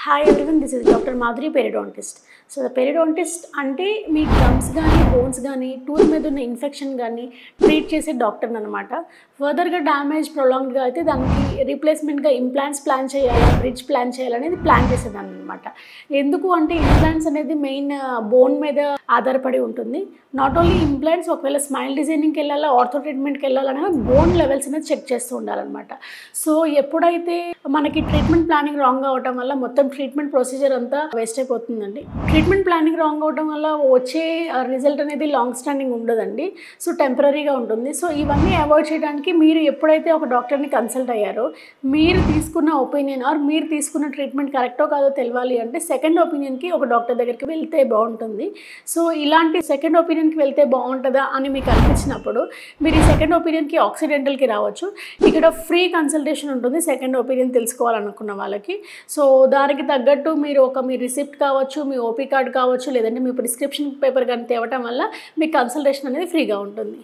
Hi everyone, this is Dr. Madhuri, periodontist. So the periodontist అంటే మీ gums కానీ bones కానీ tooth మీద ఉన్న ఇన్ఫెక్షన్ కానీ ట్రీట్ చేసే డాక్టర్ అనమాట. ఫర్దర్గా డ్యామేజ్ ప్రొలాంగ్డ్గా అయితే దానికి రీప్లేస్మెంట్గా ఇంప్లాంట్స్ ప్లాన్ చేయాలి, బ్రిడ్జ్ ప్లాన్ చేయాలనేది ప్లాన్ చేసేదాన్ని అనమాట. ఎందుకు అంటే ఇంప్లాంట్స్ అనేది మెయిన్ బోన్ మీద ఆధారపడి ఉంటుంది. నాట్ ఓన్లీ ఇంప్లాంట్స్, ఒకవేళ స్మైల్ డిజైనింగ్కి వెళ్ళాలా, ఆర్థో ట్రీట్మెంట్కి వెళ్ళాలన్నా బోన్ లెవెల్స్ అనేది చెక్ చేస్తూ ఉండాలన్నమాట. సో ఎప్పుడైతే మనకి ట్రీట్మెంట్ ప్లానింగ్ రాంగ్ అవ్వటం వల్ల మొత్తం ట్రీట్మెంట్ ప్రొసీజర్ అంతా వేస్ట్ అయిపోతుందండి. ట్రీట్మెంట్ ప్లానింగ్ రాంగ్ అవడం వల్ల వచ్చే రిజల్ట్ అనేది లాంగ్ స్టాండింగ్ ఉండదండి. సో టెంపరీగా ఉంటుంది. సో ఇవన్నీ అవాయిడ్ చేయడానికి మీరు ఎప్పుడైతే ఒక డాక్టర్ని కన్సల్ట్ అయ్యారో, మీరు తీసుకున్న ఒపీనియన్ ఆర్ మీరు తీసుకున్న ట్రీట్మెంట్ కరెక్టో కాదో తెలియాలి అంటే సెకండ్ ఒపీనియన్కి ఒక డాక్టర్ దగ్గరికి వెళ్తే బాగుంటుంది. సో ఇలాంటి సెకండ్ ఒపీనియన్కి వెళ్తే బాగుంటుందా అని మీకు అనిపించినప్పుడు మీరు ఈ సెకండ్ ఒపీనియన్కి ఆక్సిడెంటల్కి రావచ్చు. ఇక్కడ ఫ్రీ కన్సల్టేషన్ ఉంటుంది సెకండ్ ఒపీనియన్ తెలుసుకోవాలనుకున్న వాళ్ళకి. సో దానికి తగ్గట్టు మీరు మీ రిసిప్ట్ కావచ్చు, మీ ఓపీ కార్డ్ కావచ్చు, లేదంటే మీ ప్రిస్క్రిప్షన్ పేపర్ కానీ తేవటం వల్ల మీ కన్సల్టేషన్ అనేది ఫ్రీగా ఉంటుంది.